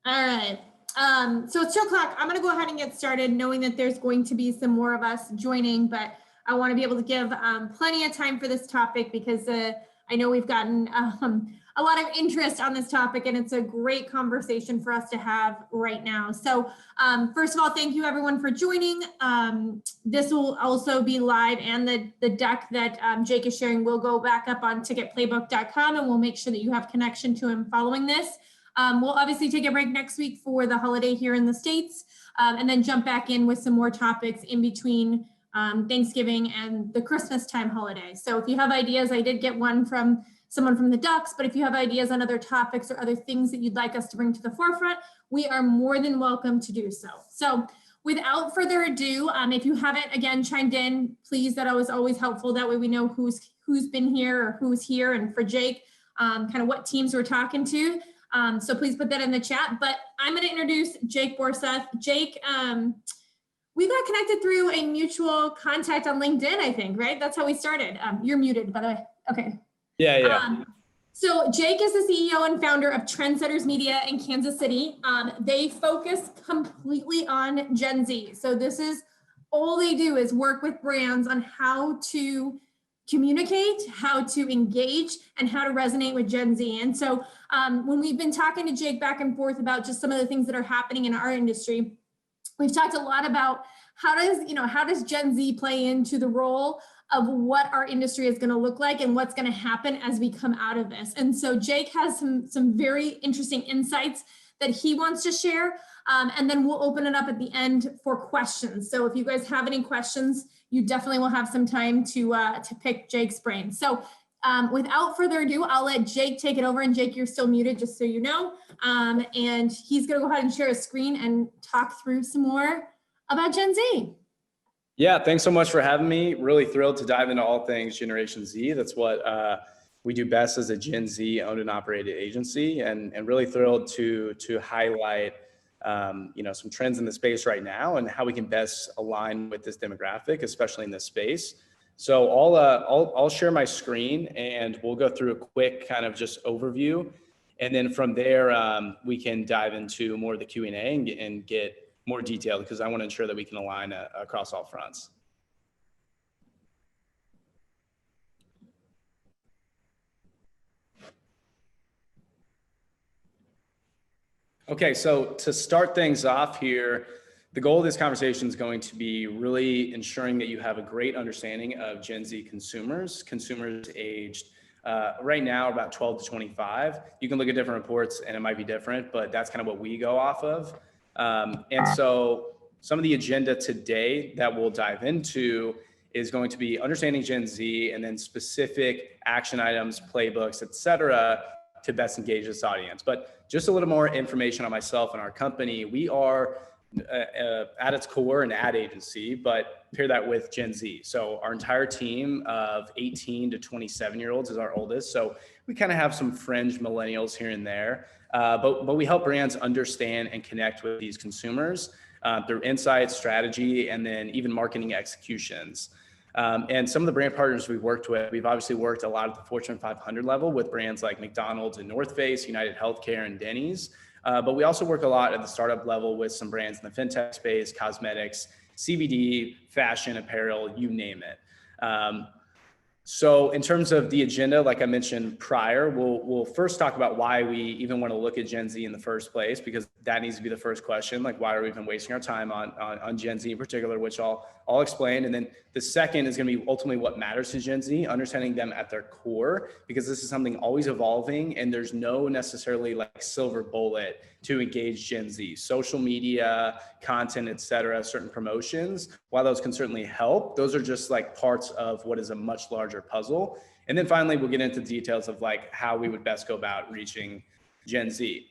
All right. So it's 2:00. I'm going to go ahead and get started, knowing that there's going to be some more of us joining, but I want to be able to give plenty of time for this topic because I know we've gotten a lot of interest on this topic, and it's a great conversation for us to have right now. So first of all, thank you everyone for joining. This will also be live, and the deck that Jake is sharing will go back up on ticketplaybook.com, and we'll make sure that you have connection to him following this. We'll obviously take a break next week for the holiday here in the States, and then jump back in with some more topics in between Thanksgiving and the Christmas time holiday. So if you have ideas, I did get one from someone from the Ducks, but if you have ideas on other topics or other things that you'd like us to bring to the forefront, we are more than welcome to do so. So without further ado, if you haven't, again, chimed in, please, that was always helpful. That way we know who's been here or who's here, and for Jake, kind of what teams we're talking to. So please put that in the chat, but I'm going to introduce Jake Bjorseth. Jake, we got connected through a mutual contact on LinkedIn, I think, right? That's how we started. You're muted, by the way. Okay. Yeah. So Jake is the CEO and founder of Trndsttrs Media in Kansas City. They focus completely on Gen Z. So this is all they do is work with brands on how to communicate, how to engage, and how to resonate with Gen Z. And so when we've been talking to Jake back and forth about just some of the things that are happening in our industry, we've talked a lot about how does Gen Z play into the role of what our industry is going to look like and what's going to happen as we come out of this. And so Jake has some very interesting insights that he wants to share. And then we'll open it up at the end for questions. So if you guys have any questions, you definitely will have some time to pick Jake's brain. So without further ado, I'll let Jake take it over. And Jake, you're still muted, just so you know. And he's going to go ahead and share his screen and talk through some more about Gen Z. Yeah, thanks so much for having me. Really thrilled to dive into all things Generation Z. That's what we do best as a Gen Z owned and operated agency, and really thrilled to highlight some trends in the space right now and how we can best align with this demographic, especially in this space. So I'll share my screen and we'll go through a quick kind of just overview, and then from there we can dive into more of the Q&A and get more detailed, because I want to ensure that we can align across all fronts. Okay, so to start things off here, the goal of this conversation is going to be really ensuring that you have a great understanding of Gen Z consumers aged right now about 12 to 25. You can look at different reports and it might be different, but that's kind of what we go off of. And so some of the agenda today that we'll dive into is going to be understanding Gen Z, and then specific action items, playbooks, et cetera, to best engage this audience. But just a little more information on myself and our company. We are at its core an ad agency, but pair that with Gen Z. So our entire team of 18 to 27-year-olds is our oldest. So we kind of have some fringe millennials here and there, but we help brands understand and connect with these consumers through insights, strategy, and then even marketing executions. And some of the brand partners we've worked with, we've obviously worked a lot at the Fortune 500 level with brands like McDonald's and North Face, United Healthcare, and Denny's. But we also work a lot at the startup level with some brands in the fintech space, cosmetics, CBD, fashion, apparel, you name it. So in terms of the agenda, like I mentioned prior, we'll first talk about why we even want to look at Gen Z in the first place, because that needs to be the first question. Like, why are we even wasting our time on Gen Z in particular, which I'll explain. And then the second is going to be ultimately what matters to Gen Z, understanding them at their core, because this is something always evolving and there's no necessarily like silver bullet to engage Gen Z. Social media, content, et cetera, certain promotions, while those can certainly help, those are just like parts of what is a much larger puzzle. And then finally, we'll get into details of like how we would best go about reaching Gen Z.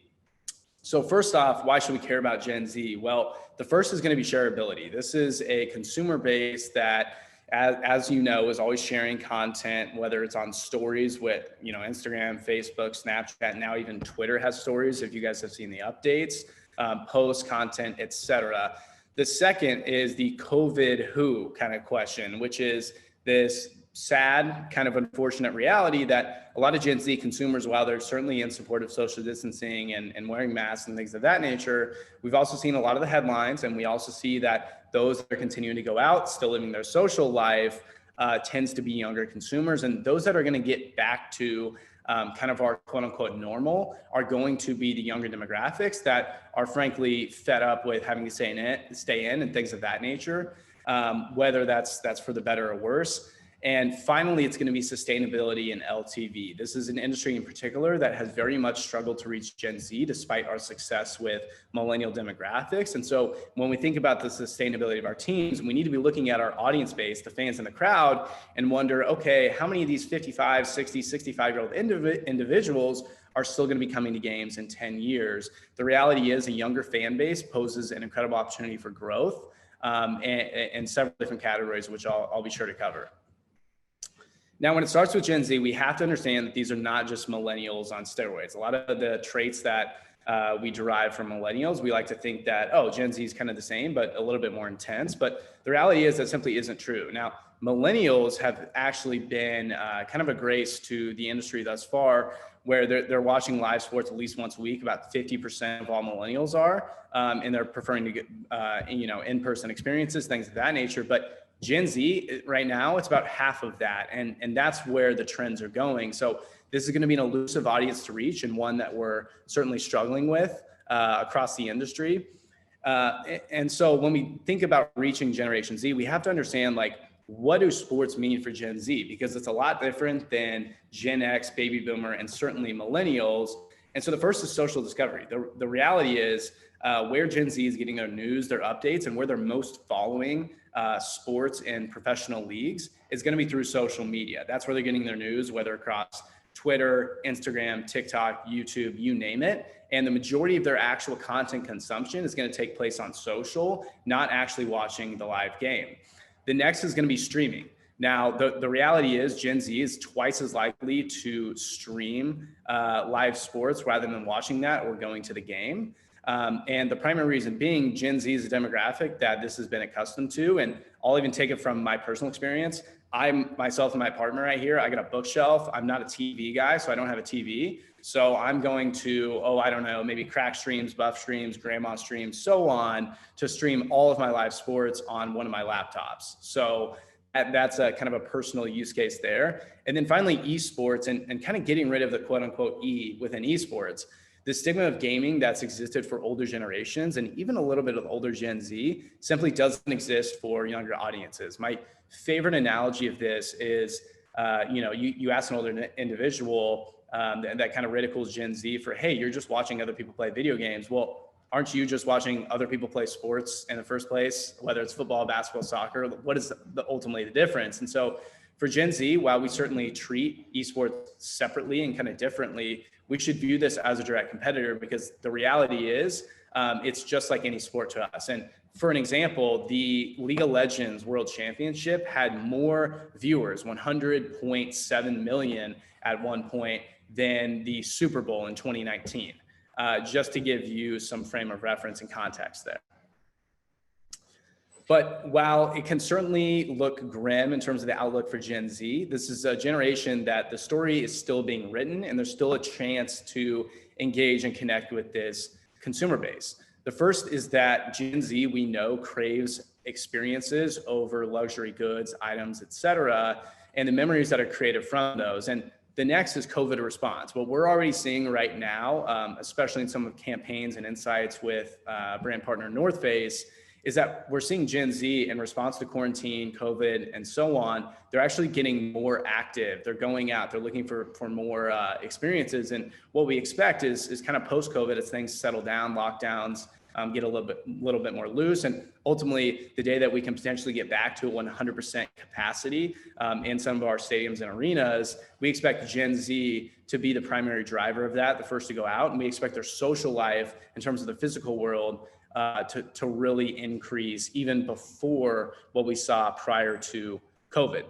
So first off, why should we care about Gen Z? Well, the first is going to be shareability. This is a consumer base that, as you know, is always sharing content, whether it's on stories with, Instagram, Facebook, Snapchat, now even Twitter has stories, if you guys have seen the updates, post content, et cetera. The second is the COVID who kind of question, which is this sad, kind of unfortunate reality that a lot of Gen Z consumers, while they're certainly in support of social distancing and wearing masks and things of that nature, we've also seen a lot of the headlines, and we also see that those that are continuing to go out, still living their social life, tends to be younger consumers. And those that are going to get back to kind of our quote unquote normal are going to be the younger demographics that are frankly fed up with having to stay in and things of that nature, whether that's for the better or worse. And finally, it's going to be sustainability and LTV. This is an industry in particular that has very much struggled to reach Gen Z despite our success with millennial demographics. And so when we think about the sustainability of our teams, we need to be looking at our audience base, the fans in the crowd, and wonder, okay, how many of these 55, 60, 65-year-old individuals are still going to be coming to games in 10 years? The reality is a younger fan base poses an incredible opportunity for growth and several different categories, which I'll be sure to cover. Now, when it starts with Gen Z, we have to understand that these are not just millennials on steroids. A lot of the traits that we derive from millennials, we like to think that, oh, Gen Z is kind of the same, but a little bit more intense. But the reality is that simply isn't true. Now, millennials have actually been kind of a grace to the industry thus far, where they're watching live sports at least once a week. About 50% of all millennials are, and they're preferring to get, in-person experiences, things of that nature. But Gen Z right now, it's about half of that. And that's where the trends are going. So this is going to be an elusive audience to reach, and one that we're certainly struggling with across the industry. And so when we think about reaching Generation Z, we have to understand, like, what do sports mean for Gen Z? Because it's a lot different than Gen X, baby boomer, and certainly millennials. And so the first is social discovery. The reality is where Gen Z is getting their news, their updates, and where they're most following sports and professional leagues is going to be through social media. That's where they're getting their news, whether across Twitter, Instagram, TikTok, YouTube, you name it. And the majority of their actual content consumption is going to take place on social, not actually watching the live game. The next is going to be streaming. Now, the reality is Gen Z is twice as likely to stream live sports rather than watching that or going to the game. And the primary reason being Gen Z is a demographic that this has been accustomed to. And I'll even take it from my personal experience. Myself and my partner right here, I got a bookshelf. I'm not a TV guy, so I don't have a TV. So I'm going to, maybe crack streams, buff streams, grandma streams, so on, to stream all of my live sports on one of my laptops. So that's a kind of a personal use case there. And then finally, esports and kind of getting rid of the quote unquote E within esports. The stigma of gaming that's existed for older generations and even a little bit of older Gen Z simply doesn't exist for younger audiences. My favorite analogy of this is, you ask an older individual that kind of ridicules Gen Z for, hey, you're just watching other people play video games. Well, aren't you just watching other people play sports in the first place, whether it's football, basketball, soccer? What is ultimately the difference? And so for Gen Z, while we certainly treat esports separately and kind of differently, we should view this as a direct competitor, because the reality is it's just like any sport to us. And for an example, the League of Legends World Championship had more viewers, 100.7 million at one point, than the Super Bowl in 2019, just to give you some frame of reference and context there. But while it can certainly look grim in terms of the outlook for Gen Z, this is a generation that the story is still being written, and there's still a chance to engage and connect with this consumer base. The first is that Gen Z, we know, craves experiences over luxury goods, items, et cetera, and the memories that are created from those. And the next is COVID response. What we're already seeing right now, especially in some of campaigns and insights with brand partner North Face, is that we're seeing Gen Z in response to quarantine, COVID, and so on, they're actually getting more active. They're going out, they're looking for more experiences. And what we expect is kind of post-COVID, as things settle down, lockdowns get a little bit more loose. And ultimately, the day that we can potentially get back to a 100% capacity in some of our stadiums and arenas, we expect Gen Z to be the primary driver of that, the first to go out. And we expect their social life in terms of the physical world to really increase even before what we saw prior to COVID.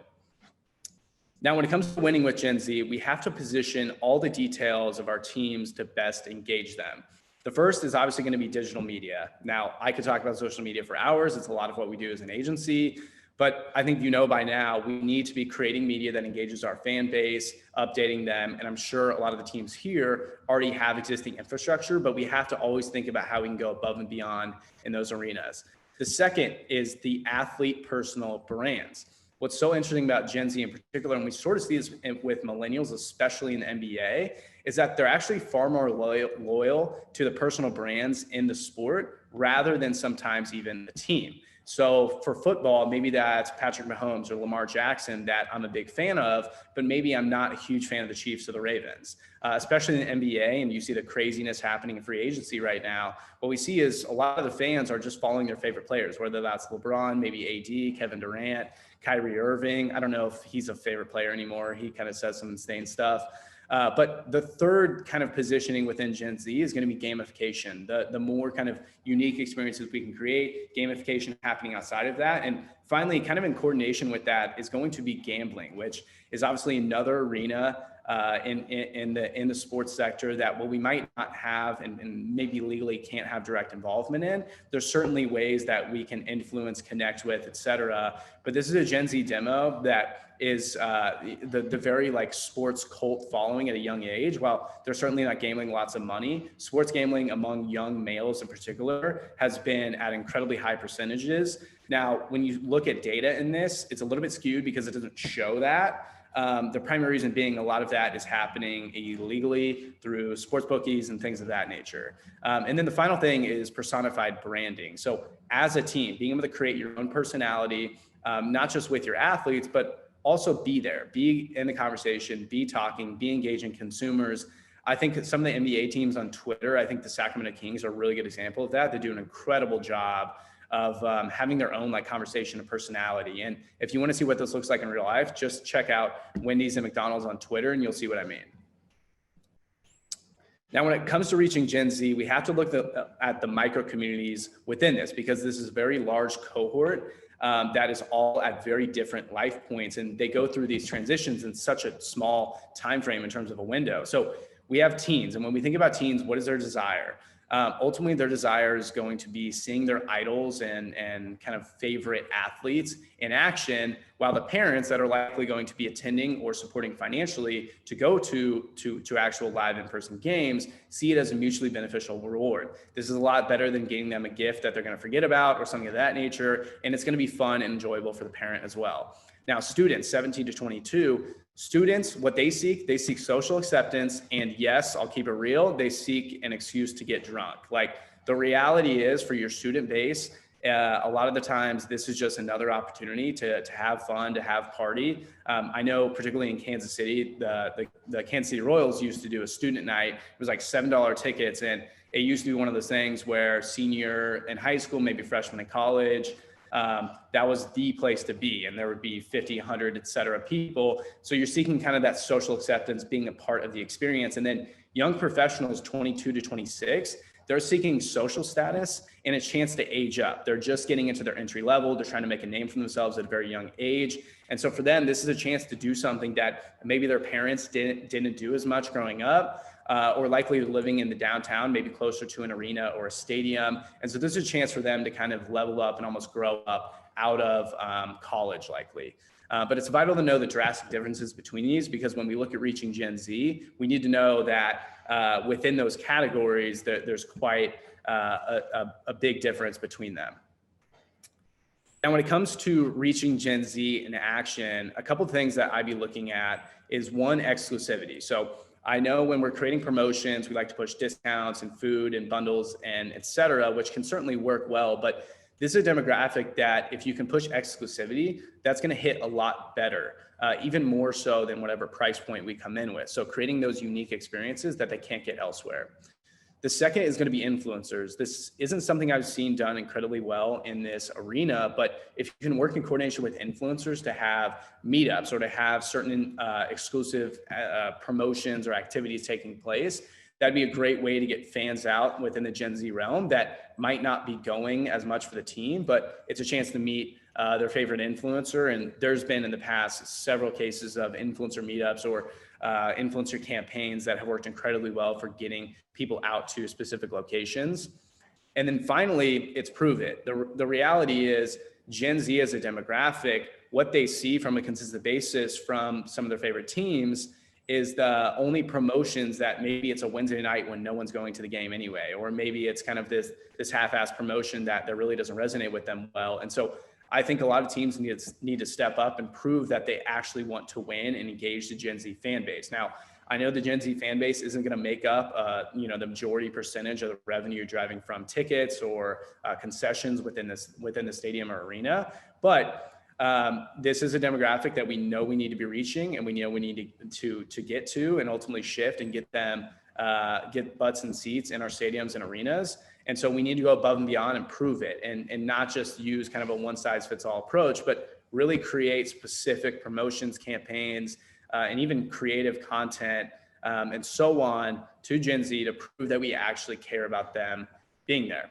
Now, when it comes to winning with Gen Z, we have to position all the details of our teams to best engage them. The first is obviously going to be digital media. Now, I could talk about social media for hours. It's a lot of what we do as an agency, But I think by now, we need to be creating media that engages our fan base, updating them. And I'm sure a lot of the teams here already have existing infrastructure, but we have to always think about how we can go above and beyond in those arenas. The second is the athlete personal brands. What's so interesting about Gen Z in particular, and we sort of see this with millennials, especially in the NBA, is that they're actually far more loyal to the personal brands in the sport rather than sometimes even the team. So for football, maybe that's Patrick Mahomes or Lamar Jackson that I'm a big fan of, but maybe I'm not a huge fan of the Chiefs or the Ravens, especially in the NBA. And you see the craziness happening in free agency right now. What we see is a lot of the fans are just following their favorite players, whether that's LeBron, maybe AD, Kevin Durant, Kyrie Irving. I don't know if he's a favorite player anymore. He kind of says some insane stuff. But the third kind of positioning within Gen Z is going to be gamification. The more kind of unique experiences we can create, gamification happening outside of that. And finally, kind of in coordination with that is going to be gambling, which is obviously another arena in the sports sector that we might not have and maybe legally can't have direct involvement in. There's certainly ways that we can influence, connect with, et cetera. But this is a Gen Z demo that is the very like sports cult following at a young age. While they're certainly not gambling lots of money, sports gambling among young males in particular has been at incredibly high percentages. Now, when you look at data in this, it's a little bit skewed because it doesn't show that. The primary reason being a lot of that is happening illegally through sports bookies and things of that nature. And then the final thing is personified branding. So as a team, being able to create your own personality, not just with your athletes, but also be there, be in the conversation, be talking, be engaging consumers. I think some of the NBA teams on Twitter, I think the Sacramento Kings are a really good example of that. They do an incredible job of having their own like conversation and personality. And if you want to see what this looks like in real life, just check out Wendy's and McDonald's on Twitter and you'll see what I mean. Now, when it comes to reaching Gen Z, we have to look at the micro communities within this because this is a very large cohort that is all at very different life points. And they go through these transitions in such a small time frame in terms of a window. So we have teens. And when we think about teens, what is their desire? Ultimately, their desire is going to be seeing their idols and kind of favorite athletes in action, while the parents that are likely going to be attending or supporting financially to go to actual live in-person games see it as a mutually beneficial reward. This is a lot better than getting them a gift that they're going to forget about or something of that nature, and it's going to be fun and enjoyable for the parent as well. Now, students 17 to 22, students, what they seek social acceptance. And yes, I'll keep it real, they seek an excuse to get drunk. Like the reality is for your student base, a lot of the times this is just another opportunity to have fun, to have party. I know particularly in Kansas City, the Kansas City Royals used to do a student night. It was like $7 tickets. And it used to be one of those things where senior in high school, maybe freshman in college, that was the place to be. And there would be 50, 100, et cetera, people. So you're seeking kind of that social acceptance, being a part of the experience. And then young professionals, 22 to 26, they're seeking social status and a chance to age up. They're just getting into their entry level. They're trying to make a name for themselves at a very young age. And so for them, this is a chance to do something that maybe their parents didn't do as much growing up. Or likely living in the downtown, maybe closer to an arena or a stadium. And so this is a chance for them to kind of level up and almost grow up out of college likely. But it's vital to know the drastic differences between these, because when we look at reaching Gen Z, we need to know that within those categories, there's quite a big difference between them. Now, when it comes to reaching Gen Z in action, a couple of things that I'd be looking at is one, exclusivity. So I know when we're creating promotions, we like to push discounts and food and bundles and et cetera, which can certainly work well. But this is a demographic that if you can push exclusivity, that's going to hit a lot better, even more so than whatever price point we come in with. So creating those unique experiences that they can't get elsewhere. The second is going to be influencers. This isn't something I've seen done incredibly well in this arena, but if you can work in coordination with influencers to have meetups or to have certain exclusive promotions or activities taking place, that'd be a great way to get fans out within the Gen Z realm that might not be going as much for the team, but it's a chance to meet their favorite influencer. And there's been in the past several cases of influencer meetups or influencer campaigns that have worked incredibly well for getting people out to specific locations. And then finally, it's prove it. The reality is Gen Z as a demographic, what they see from a consistent basis from some of their favorite teams is the only promotions that maybe it's a Wednesday night when no one's going to the game anyway, or maybe it's kind of this half-assed promotion that really doesn't resonate with them well. And so I think a lot of teams need to step up and prove that they actually want to win and engage the Gen Z fan base. Now, I know the Gen Z fan base isn't going to make up, the majority percentage of the revenue driving from tickets or concessions within the stadium or arena, but this is a demographic that we know we need to be reaching, and we know we need to get to and ultimately shift and get them, get butts and seats in our stadiums and arenas. And so we need to go above and beyond and prove it, and not just use kind of a one size fits all approach, but really create specific promotions, campaigns, and even creative content, and so on to Gen Z to prove that we actually care about them being there.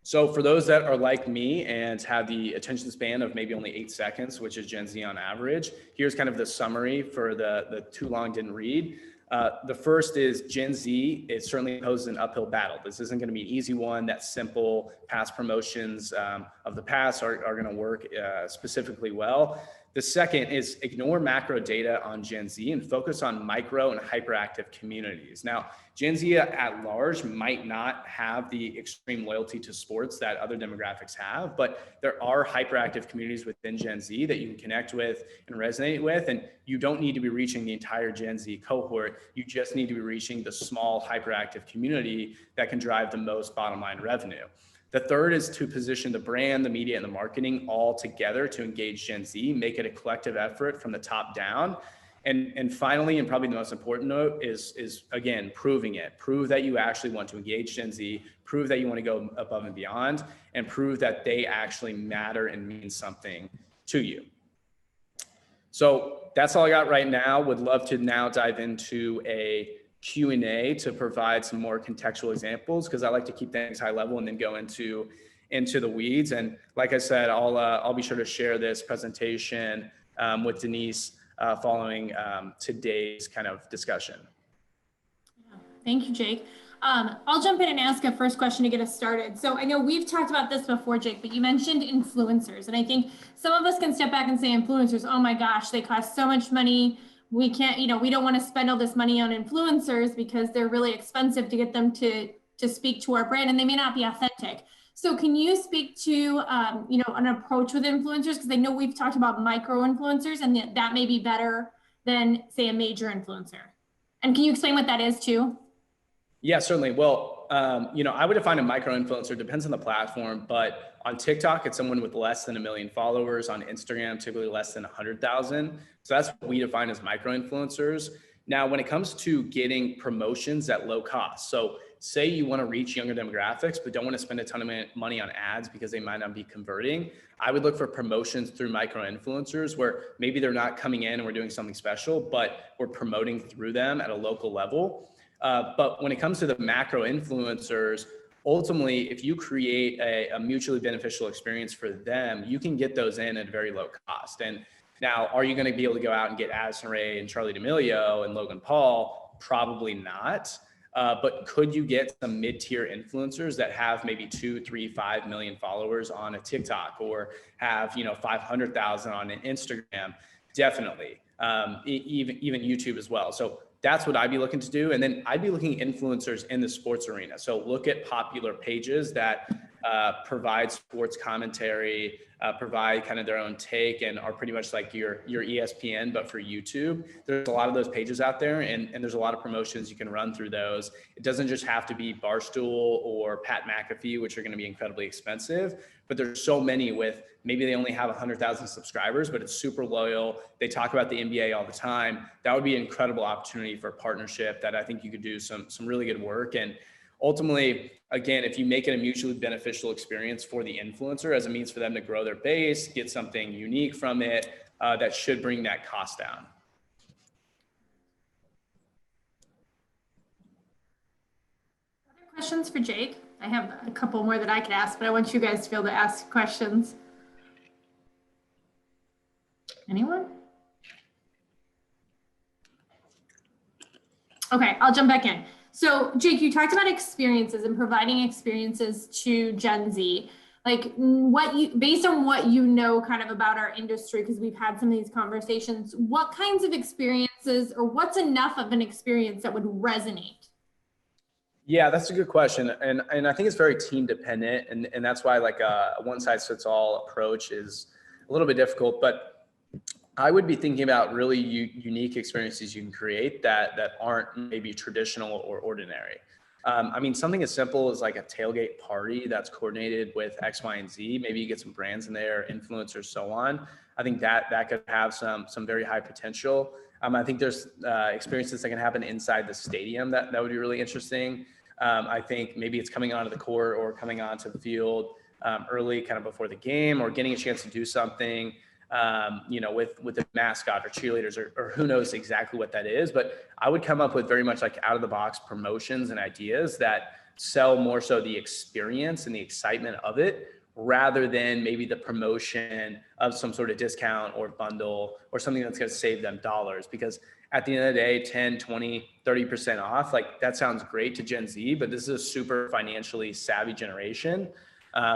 So for those that are like me and have the attention span of maybe only 8 seconds, which is Gen Z on average, here's kind of the summary for the too long didn't read. The first is Gen Z, it certainly poses an uphill battle. This isn't going to be an easy one. That simple past promotions of the past are going to work specifically well. The second is ignore macro data on Gen Z and focus on micro and hyperactive communities. Now, Gen Z at large might not have the extreme loyalty to sports that other demographics have, but there are hyperactive communities within Gen Z that you can connect with and resonate with. And you don't need to be reaching the entire Gen Z cohort. You just need to be reaching the small hyperactive community that can drive the most bottom line revenue. The third is to position the brand, the media, and the marketing all together to engage Gen Z, make it a collective effort from the top down. And finally, and probably the most important note is again, proving it. Prove that you actually want to engage Gen Z, prove that you want to go above and beyond, and prove that they actually matter and mean something to you. So that's all I got right now. Would love to now dive into a Q&A to provide some more contextual examples, because I like to keep things high level and then go into the weeds. And like I said, I'll be sure to share this presentation with Denise following today's kind of discussion. Thank you, Jake. I'll jump in and ask a first question to get us started. So I know we've talked about this before, Jake, but you mentioned influencers. And I think some of us can step back and say influencers, oh my gosh, they cost so much money. We can't, we don't want to spend all this money on influencers because they're really expensive to get them to speak to our brand, and they may not be authentic. So can you speak to, an approach with influencers? Because I know we've talked about micro influencers, and that may be better than, say, a major influencer. And can you explain what that is too? Yeah, certainly. Well, I would define a micro influencer, depends on the platform, but on TikTok, it's someone with less than 1 million followers. On Instagram, typically less than 100,000. So that's what we define as micro influencers. Now, when it comes to getting promotions at low cost, so say you want to reach younger demographics, but don't want to spend a ton of money on ads because they might not be converting, I would look for promotions through micro influencers where maybe they're not coming in and we're doing something special, but we're promoting through them at a local level. But when it comes to the macro influencers, ultimately, if you create a mutually beneficial experience for them, you can get those in at a very low cost. And now, are you going to be able to go out and get Addison Rae and Charli D'Amelio and Logan Paul? Probably not. But could you get some mid-tier influencers that have maybe 2, 3, 5 million followers on a TikTok, or have 500,000 on an Instagram? Definitely. Even YouTube as well. So that's what I'd be looking to do. And then I'd be looking at influencers in the sports arena. So look at popular pages that provide sports commentary, provide kind of their own take, and are pretty much like your ESPN, but for YouTube. There's a lot of those pages out there, and there's a lot of promotions you can run through those. It doesn't just have to be Barstool or Pat McAfee, which are going to be incredibly expensive, but there's so many with maybe they only have 100,000 subscribers, but it's super loyal. They talk about the NBA all the time. That would be an incredible opportunity for a partnership that I think you could do some really good work. And ultimately, again, if you make it a mutually beneficial experience for the influencer as a means for them to grow their base, get something unique from it, that should bring that cost down. Other questions for Jake? I have a couple more that I could ask, but I want you guys to be able to ask questions. Anyone? Okay, I'll jump back in. So Jake, you talked about experiences and providing experiences to Gen Z. like based on what kind of about our industry, because we've had some of these conversations, what kinds of experiences or what's enough of an experience that would resonate? Yeah, that's a good question. And I think it's very team dependent. And that's why like a one size fits all approach is a little bit difficult, but I would be thinking about really unique experiences you can create that aren't maybe traditional or ordinary. I mean, something as simple as like a tailgate party that's coordinated with X, Y, and Z. Maybe you get some brands in there, influencers, so on. I think that could have some very high potential. I think there's experiences that can happen inside the stadium that would be really interesting. I think maybe it's coming onto the court or coming onto the field early, kind of before the game, or getting a chance to do something with the mascot or cheerleaders or who knows exactly what that is. But I would come up with very much like out of the box promotions and ideas that sell more so the experience and the excitement of it rather than maybe the promotion of some sort of discount or bundle or something that's going to save them dollars. Because at the end of the day, 10, 20, 30% off, like that sounds great to Gen Z, but this is a super financially savvy generation.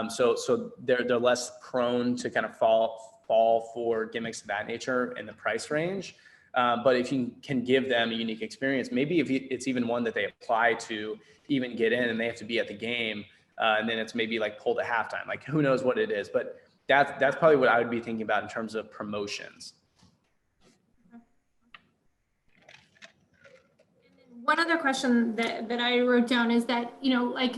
So they're less prone to kind of fall for gimmicks of that nature in the price range. But if you can give them a unique experience, maybe if it's even one that they apply to even get in and they have to be at the game, and then it's maybe like pulled at halftime, like who knows what it is, but that's probably what I would be thinking about in terms of promotions. One other question that I wrote down is that, like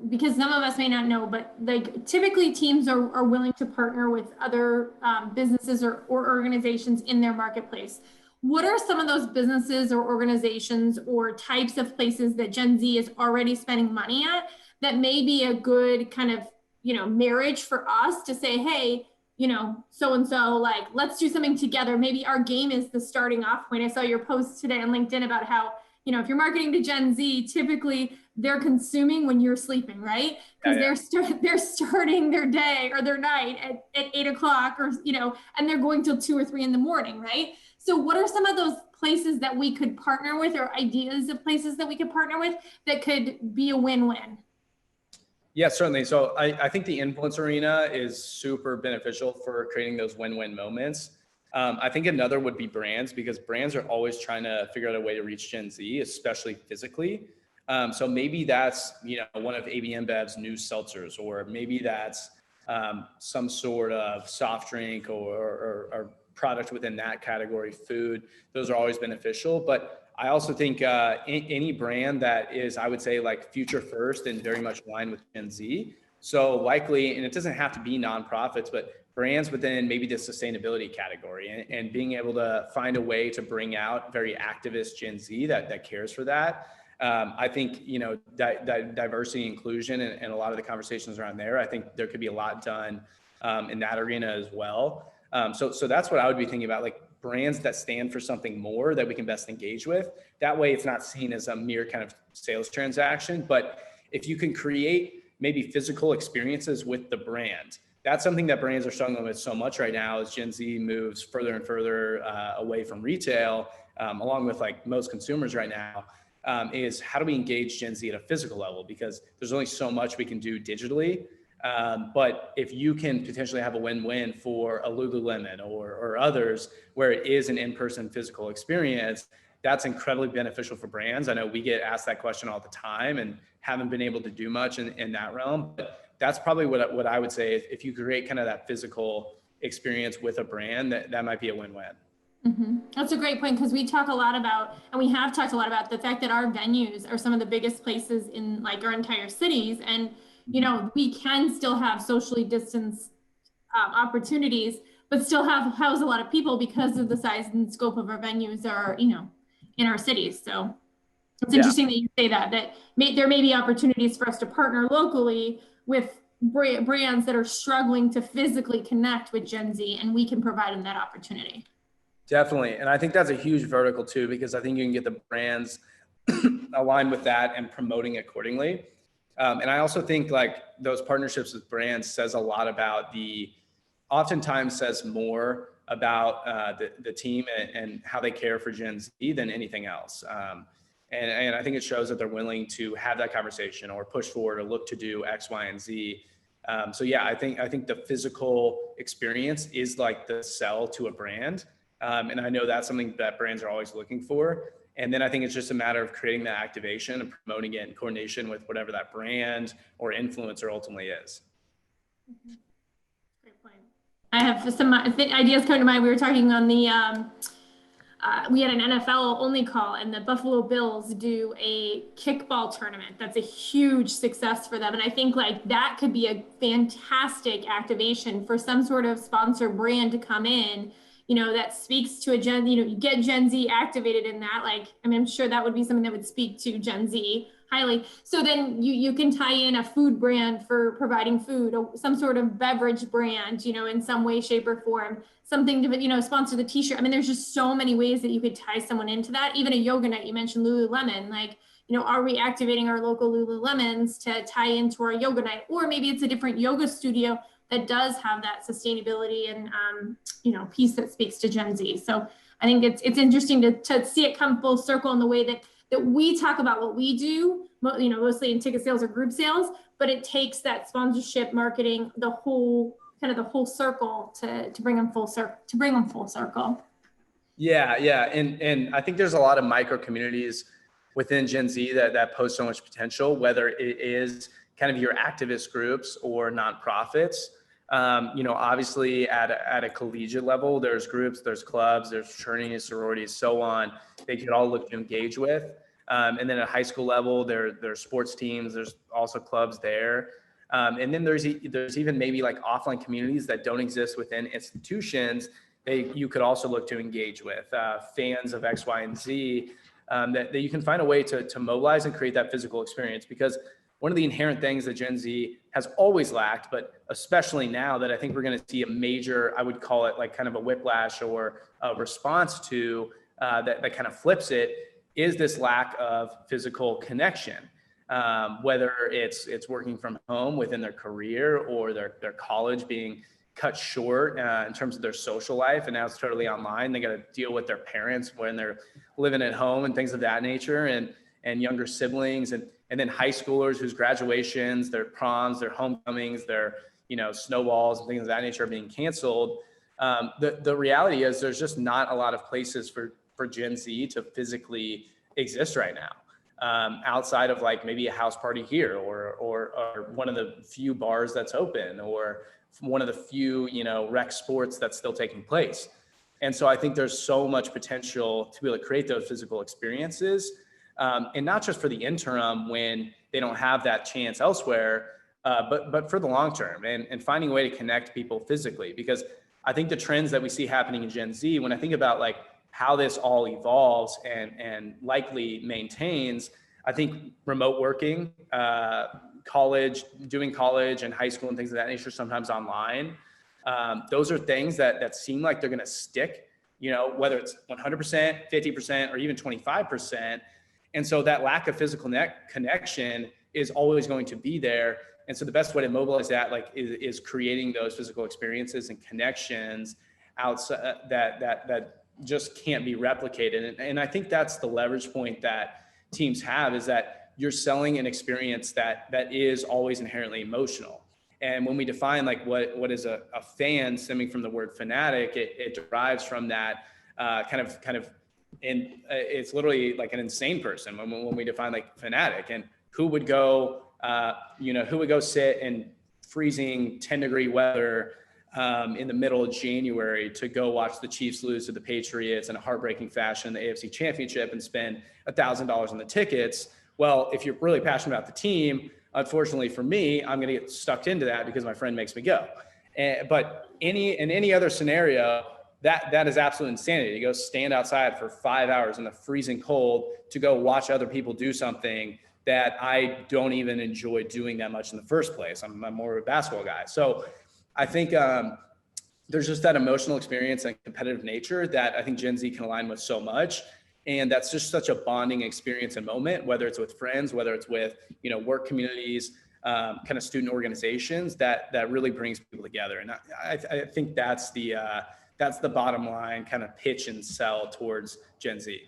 because some of us may not know, but like typically teams are willing to partner with other businesses or organizations in their marketplace. What are some of those businesses or organizations or types of places that Gen Z is already spending money at that may be a good kind of, marriage for us to say, hey, so-and-so, like, let's do something together. Maybe our game is the starting off point. I saw your post today on LinkedIn about how, if you're marketing to Gen Z, typically they're consuming when you're sleeping, right? Because they're starting their day or their night at 8 o'clock or, and they're going till 2 or 3 in the morning, right? So what are some of those places that we could partner with or ideas of places that we could partner with that could be a win-win? Yeah, certainly. So I think the influence arena is super beneficial for creating those win-win moments. I think another would be brands, because brands are always trying to figure out a way to reach Gen Z, especially physically. So maybe that's, one of AB InBev's new seltzers, or maybe that's some sort of soft drink or product within that category, food. Those are always beneficial. But I also think any brand that is, I would say, like future first and very much aligned with Gen Z. So likely, and it doesn't have to be nonprofits, but brands within maybe the sustainability category, and being able to find a way to bring out very activist Gen Z that cares for that. I think, diversity and inclusion and a lot of the conversations around there, I think there could be a lot done in that arena as well. So that's what I would be thinking about, like brands that stand for something more that we can best engage with. That way it's not seen as a mere kind of sales transaction, but if you can create maybe physical experiences with the brand, that's something that brands are struggling with so much right now as Gen Z moves further and further away from retail, along with like most consumers right now, is how do we engage Gen Z at a physical level? Because there's only so much we can do digitally. But if you can potentially have a win-win for a Lululemon or others, where it is an in-person physical experience, that's incredibly beneficial for brands. I know we get asked that question all the time and haven't been able to do much in that realm, but that's probably what I would say. If you create kind of that physical experience with a brand, that might be a win-win. Mm-hmm. That's a great point, because we talk a lot about, and we have talked a lot about the fact that our venues are some of the biggest places in like our entire cities. And, we can still have socially distanced opportunities, but still house a lot of people because of the size and scope of our venues are, in our cities. So it's interesting that you say that there may be opportunities for us to partner locally with brands that are struggling to physically connect with Gen Z, and we can provide them that opportunity. Definitely. And I think that's a huge vertical too, because I think you can get the brands aligned with that and promoting accordingly. And I also think like those partnerships with brands says a lot about oftentimes says more about the team and how they care for Gen Z than anything else. And I think it shows that they're willing to have that conversation or push forward or look to do X, Y, and Z. So yeah, I think the physical experience is like the sell to a brand. And I know that's something that brands are always looking for. And then I think it's just a matter of creating that activation and promoting it in coordination with whatever that brand or influencer ultimately is. Great point. I have some ideas coming to mind. We were talking on the, we had an NFL only call, and the Buffalo Bills do a kickball tournament. That's a huge success for them. And I think like that could be a fantastic activation for some sort of sponsor brand to come in, that speaks to you get Gen Z activated in that. Like, I mean, I'm sure that would be something that would speak to Gen Z highly. So then you can tie in a food brand for providing food, or some sort of beverage brand, in some way, shape, or form, something to, sponsor the t-shirt. I mean, there's just so many ways that you could tie someone into that. Even a yoga night, you mentioned Lululemon, like, are we activating our local Lululemons to tie into our yoga night? Or maybe it's a different yoga studio that does have that sustainability and, piece that speaks to Gen Z. So I think it's interesting to see it come full circle in the way that we talk about what we do, mostly in ticket sales or group sales, but it takes that sponsorship, marketing, the whole circle to bring them full circle. Yeah. And I think there's a lot of micro communities within Gen Z that pose so much potential, whether it is kind of your activist groups or nonprofits. Obviously at a collegiate level, there's groups, there's clubs, there's fraternities, sororities, so on. They could all look to engage with. And then at high school level, there's sports teams, there's also clubs there. And then there's even maybe like offline communities that don't exist within institutions. You could also look to engage with fans of X, Y, and Z, that you can find a way to mobilize and create that physical experience. Because one of the inherent things that Gen Z has always lacked, but especially now that I think we're going to see a major, I would call it like kind of a whiplash or a response to that kind of flips it, is this lack of physical connection. Whether it's working from home within their career or their college being cut short in terms of their social life, and now it's totally online. They got to deal with their parents when they're living at home and things of that nature, and younger siblings, and then high schoolers whose graduations, their proms, their homecomings, their snowballs and things of that nature are being canceled. The reality is there's just not a lot of places for Gen Z to physically exist right now, outside of like maybe a house party here or one of the few bars that's open, or one of the few rec sports that's still taking place. And so I think there's so much potential to be able to create those physical experiences, and not just for the interim when they don't have that chance elsewhere, but for the long term, and finding a way to connect people physically. Because I think the trends that we see happening in Gen Z, when I think about like how this all evolves and likely maintains, I think remote working, doing college and high school and things of that nature, sometimes online. Those are things that seem like they're going to stick, whether it's 100%, 50%, or even 25%. And so that lack of physical connection is always going to be there. And so the best way to mobilize that is creating those physical experiences and connections outside that just can't be replicated. And I think that's the leverage point that teams have, is that you're selling an experience that is always inherently emotional. And when we define like what is a fan, stemming from the word fanatic, it derives from that kind of, and it's literally like an insane person when we define like fanatic. And who would go sit in freezing 10-degree weather in the middle of January to go watch the Chiefs lose to the Patriots in a heartbreaking fashion in the AFC Championship and spend $1,000 on the tickets? Well, if you're really passionate about the team, unfortunately for me, I'm going to get sucked into that because my friend makes me go. But in any other scenario, that is absolute insanity. To go stand outside for 5 hours in the freezing cold to go watch other people do something that I don't even enjoy doing that much in the first place. I'm more of a basketball guy. So I think there's just that emotional experience and competitive nature that I think Gen Z can align with so much. And that's just such a bonding experience and moment, whether it's with friends, whether it's with, work communities, kind of student organizations, that really brings people together. And I think that's the bottom line kind of pitch and sell towards Gen Z.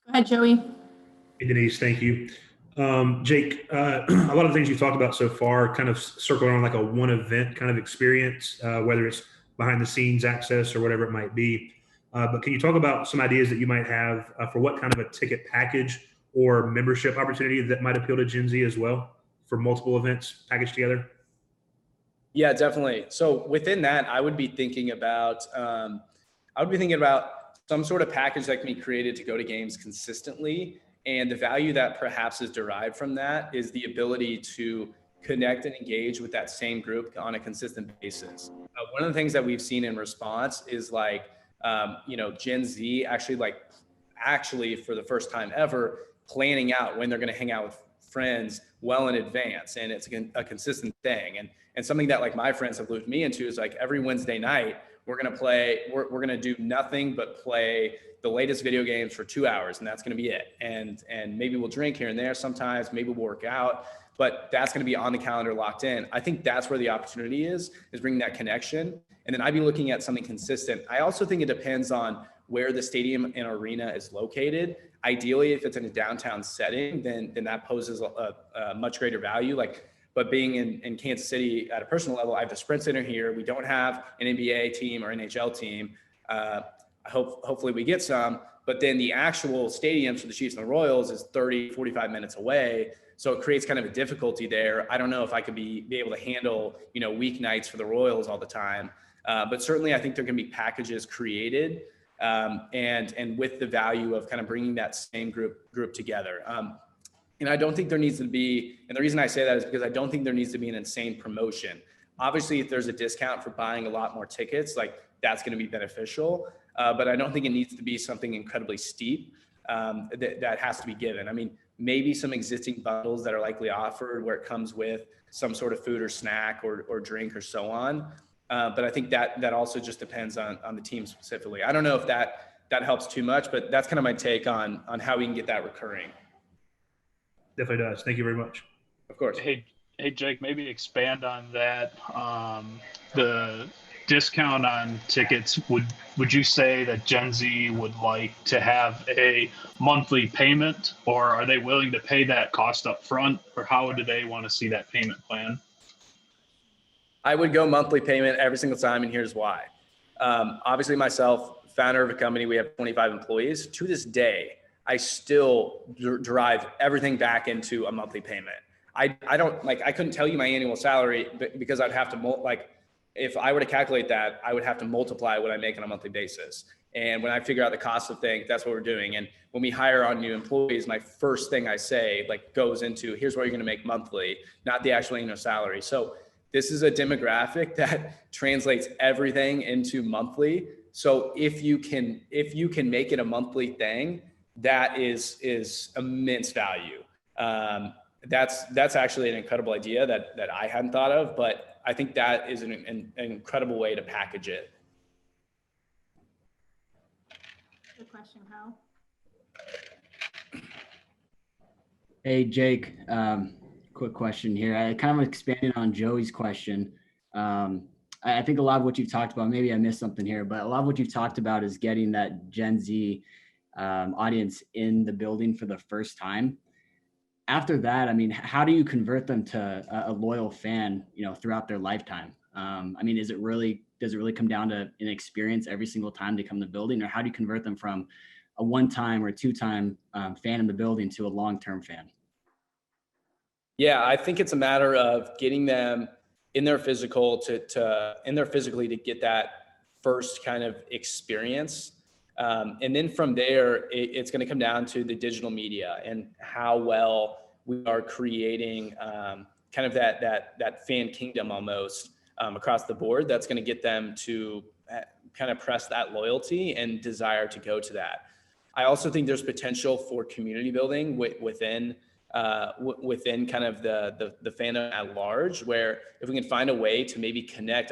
Go ahead, Joey. Hey, Denise, thank you. Jake, a lot of the things you've talked about so far kind of circle around like a one event kind of experience, whether it's behind the scenes access or whatever it might be. But can you talk about some ideas that you might have for what kind of a ticket package or membership opportunity that might appeal to Gen Z as well for multiple events packaged together? Yeah, definitely. So within that, I would be thinking about some sort of package that can be created to go to games consistently. And the value that perhaps is derived from that is the ability to connect and engage with that same group on a consistent basis. One of the things that we've seen in response is Gen Z actually for the first time ever planning out when they're going to hang out with friends well in advance, and it's a consistent thing. And something that like my friends have looped me into is like every Wednesday night we're going to do nothing but play the latest video games for 2 hours, and that's going to be it. And maybe we'll drink here and there sometimes, maybe we'll work out, but that's going to be on the calendar locked in. I think that's where the opportunity is bringing that connection. And then I'd be looking at something consistent. I also think it depends on where the stadium and arena is located. Ideally, if it's in a downtown setting, then that poses a much greater value. But being in Kansas City at a personal level, I have the Sprint Center here. We don't have an NBA team or NHL team. Hopefully we get some, but then the actual stadiums for the Chiefs and the Royals is 30, 45 minutes away. So it creates kind of a difficulty there. I don't know if I could be able to handle, weeknights for the Royals all the time. But certainly I think there can be packages created and with the value of kind of bringing that same group together. And I don't think there needs to be, and the reason I say that is because I don't think there needs to be an insane promotion. Obviously, if there's a discount for buying a lot more tickets, that's going to be beneficial. But I don't think it needs to be something incredibly steep that has to be given. I mean, maybe some existing bundles that are likely offered where it comes with some sort of food or snack or drink or so on. But I think that also just depends on the team specifically. I don't know if that helps too much, but that's kind of my take on how we can get that recurring. Definitely does. Thank you very much. Of course. Hey, Jake, maybe expand on that. The discount on tickets, would you say that Gen Z would like to have a monthly payment, or are they willing to pay that cost up front, or how do they want to see that payment plan? I would go monthly payment every single time, and here's why. Obviously myself, founder of a company, we have 25 employees. To this day, I still derive everything back into a monthly payment. I couldn't tell you my annual salary because I'd have to if I were to calculate that, I would have to multiply what I make on a monthly basis. And when I figure out the cost of things, that's what we're doing. And when we hire on new employees, my first thing I say goes into here's what you're going to make monthly, not the actual annual salary. So this is a demographic that translates everything into monthly. So if you can make it a monthly thing, that is immense value. That's actually an incredible idea that I hadn't thought of, but I think that is an incredible way to package it. Good question, Kyle. Hey, Jake, quick question here. I kind of expanded on Joey's question. I think a lot of what you've talked about, maybe I missed something here, but a lot of what you've talked about is getting that Gen Z audience in the building for the first time. After that, I mean, how do you convert them to a loyal fan, throughout their lifetime? I mean, does it really come down to an experience every single time they come to the building, or how do you convert them from a one-time or two-time fan in the building to a long-term fan? Yeah, I think it's a matter of getting them in their physical physically to get that first kind of experience. And then from there, it's going to come down to the digital media and how well we are creating kind of that fan kingdom almost across the board. That's going to get them to kind of press that loyalty and desire to go to that. I also think there's potential for community building within kind of the fandom at large, where if we can find a way to maybe connect,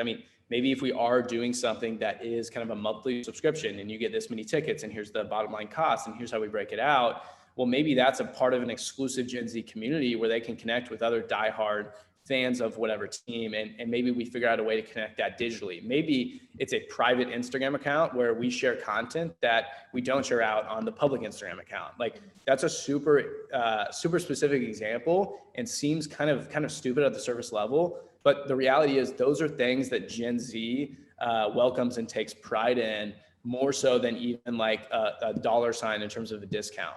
maybe if we are doing something that is kind of a monthly subscription and you get this many tickets and here's the bottom line cost and here's how we break it out. Well, maybe that's a part of an exclusive Gen Z community where they can connect with other diehard fans of whatever team, and maybe we figure out a way to connect that digitally. Maybe it's a private Instagram account where we share content that we don't share out on the public Instagram account. Like that's a super specific example and seems kind of stupid at the surface level, but the reality is those are things that Gen Z welcomes and takes pride in, more so than even like a dollar sign in terms of a discount.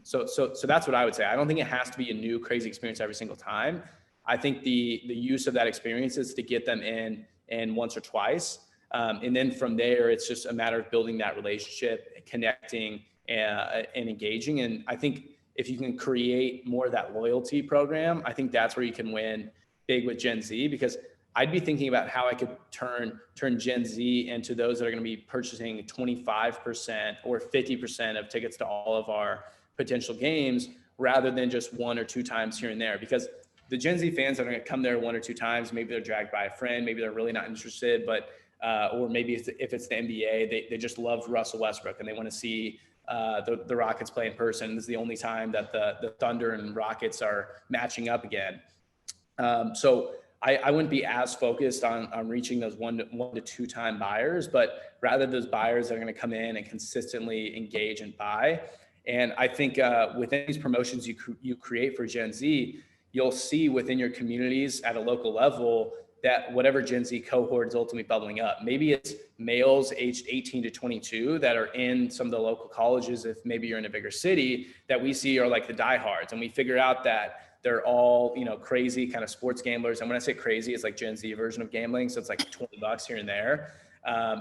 So that's what I would say. I don't think it has to be a new crazy experience every single time. I think the use of that experience is to get them in once or twice. And then from there, it's just a matter of building that relationship, connecting and engaging. And I think if you can create more of that loyalty program, I think that's where you can win big with Gen Z, because I'd be thinking about how I could turn Gen Z into those that are going to be purchasing 25% or 50% of tickets to all of our potential games, rather than just 1 or 2 times here and there. Because the Gen Z fans that are going to come there 1 or 2 times, maybe they're dragged by a friend, maybe they're really not interested, but or maybe if it's the NBA, they just love Russell Westbrook and they want to see the Rockets play in person. This is the only time that the Thunder and Rockets are matching up again. So I wouldn't be as focused on reaching those 1 to 2 time buyers, but rather those buyers that are going to come in and consistently engage and buy. And I think within these promotions you create for Gen Z, you'll see within your communities at a local level that whatever Gen Z cohort is ultimately bubbling up. Maybe it's males aged 18 to 22 that are in some of the local colleges, if maybe you're in a bigger city, that we see are like the diehards. And we figure out that they're all, crazy kind of sports gamblers. And when I say crazy, it's like Gen Z version of gambling. So it's like $20 here and there.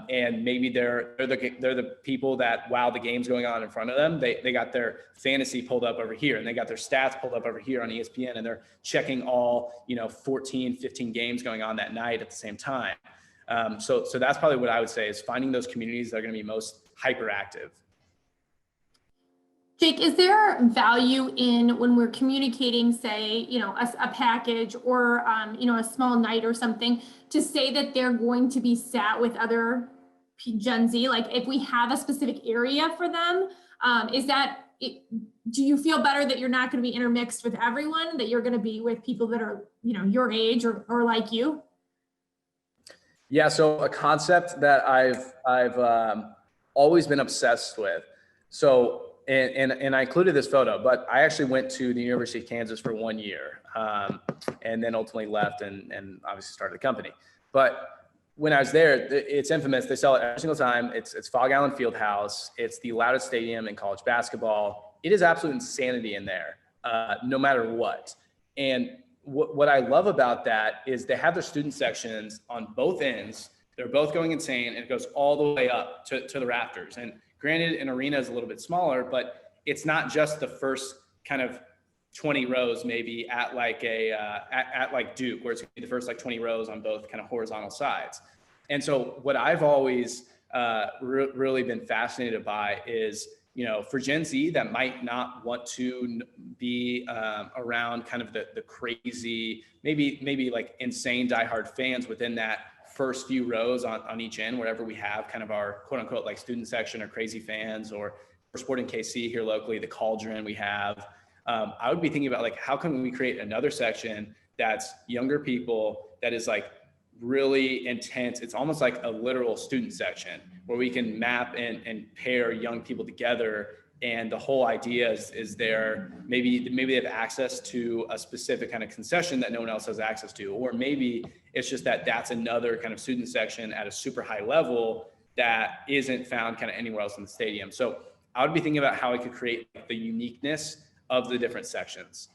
And maybe they're the people that, while the game's going on in front of them, they got their fantasy pulled up over here and they got their stats pulled up over here on ESPN, and they're checking all, 14, 15 games going on that night at the same time. So that's probably what I would say, is finding those communities that are going to be most hyperactive. Jake, is there value in when we're communicating, say, a package or, a small night or something, to say that they're going to be sat with other Gen Z? Like if we have a specific area for them, do you feel better that you're not going to be intermixed with everyone, that you're going to be with people that are, your age or like you? Yeah. So a concept that I've always been obsessed with. So, and I included this photo, but I actually went to the University of Kansas for 1 year, and then ultimately left and obviously started the company. But when I was there, it's infamous. They sell it every single time. It's Fog Island Fieldhouse. It's the loudest stadium in college basketball. It is absolute insanity in there, no matter what. And what I love about that is they have their student sections on both ends. They're both going insane, and it goes all the way up to the rafters. And granted, an arena is a little bit smaller, but it's not just the first kind of 20 rows, maybe at like at like Duke, where it's gonna be the first like 20 rows on both kind of horizontal sides. And so what I've always really been fascinated by is, for Gen Z that might not want to be around kind of the crazy, maybe like insane diehard fans within that first few rows on each end, wherever we have kind of our quote unquote like student section or crazy fans, or for Sporting KC here locally, the Cauldron we have. I would be thinking about like, how can we create another section that's younger people, that is like really intense. It's almost like a literal student section where we can map and pair young people together. And the whole idea is maybe they have access to a specific kind of concession that no one else has access to, or maybe it's just that's another kind of student section at a super high level that isn't found kind of anywhere else in the stadium. So I would be thinking about how I could create the uniqueness of the different sections.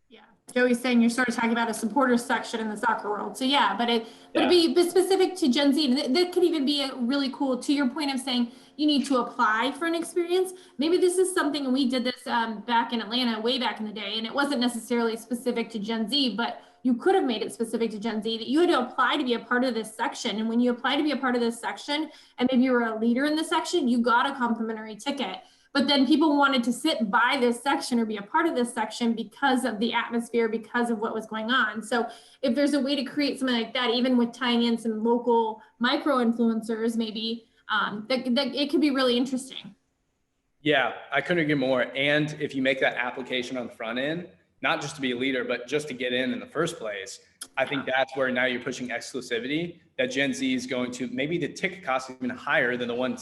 Yeah, Joey's saying you're sort of talking about a supporters section in the soccer world. So yeah, but it'd be specific to Gen Z. And that could even be really cool, to your point of saying you need to apply for an experience. Maybe this is something, and we did this back in Atlanta way back in the day, and it wasn't necessarily specific to Gen Z, but you could have made it specific to Gen Z, that you had to apply to be a part of this section. And when you apply to be a part of this section, and maybe you were a leader in the section, you got a complimentary ticket. But then people wanted to sit by this section or be a part of this section because of the atmosphere, because of what was going on. So if there's a way to create something like that, even with tying in some local micro influencers, maybe that it could be really interesting. Yeah, I couldn't agree more. And if you make that application on the front end, not just to be a leader, but just to get in the first place. I think that's where now you're pushing exclusivity, that Gen Z is going to, maybe the ticket cost is even higher than the one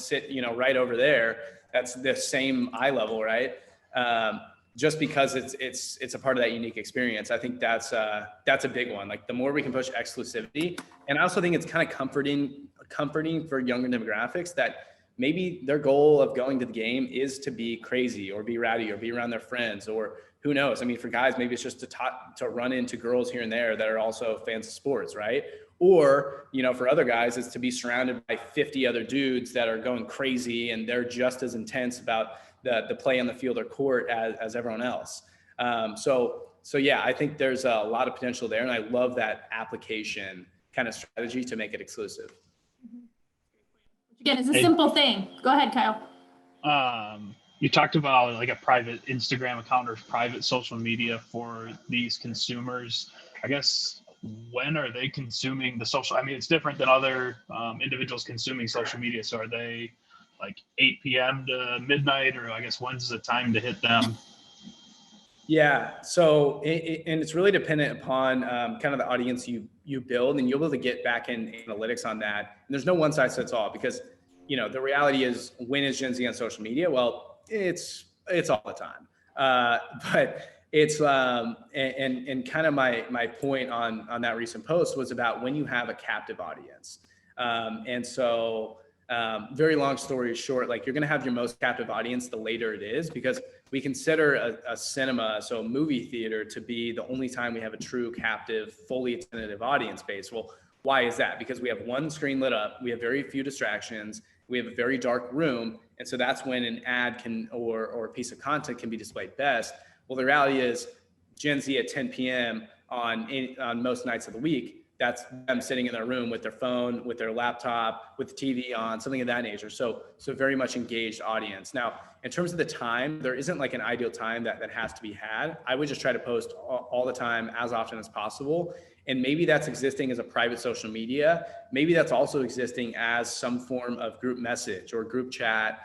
right over there. That's the same eye level, right? Just because it's a part of that unique experience. I think that's a big one. Like the more we can push exclusivity, and I also think it's kind of comforting for younger demographics that maybe their goal of going to the game is to be crazy or be rowdy or be around their friends, or who knows? I mean, for guys, maybe it's just to run into girls here and there that are also fans of sports, right? Or, for other guys, it's to be surrounded by 50 other dudes that are going crazy and they're just as intense about the play on the field or court as everyone else. So yeah, I think there's a lot of potential there. And I love that application kind of strategy to make it exclusive. Again, it's a simple thing. Go ahead, Kyle. You talked about like a private Instagram account or private social media for these consumers. I guess, when are they consuming the social? I mean, it's different than other individuals consuming social media. So are they like 8 p.m. to midnight, or I guess when's the time to hit them? Yeah. So, and it's really dependent upon kind of the audience you build, and you'll be able to get back in analytics on that. And there's no one size fits all, because, the reality is, when is Gen Z on social media? Well, it's all the time. But it's, and kind of my point on that recent post was about when you have a captive audience. And so, very long story short, like, you're going to have your most captive audience the later it is, because we consider a cinema, so a movie theater, to be the only time we have a true captive, fully attentive audience base. Well, why is that? Because we have one screen lit up, we have very few distractions, we have a very dark room, and so that's when an ad or a piece of content can be displayed best. Well, the reality is, Gen Z at 10 p.m. on most nights of the week, that's them sitting in their room with their phone, with their laptop, with the TV on, something of that nature. So very much engaged audience. Now, in terms of the time, there isn't like an ideal time that has to be had. I would just try to post all the time, as often as possible. And maybe that's existing as a private social media. Maybe that's also existing as some form of group message or group chat,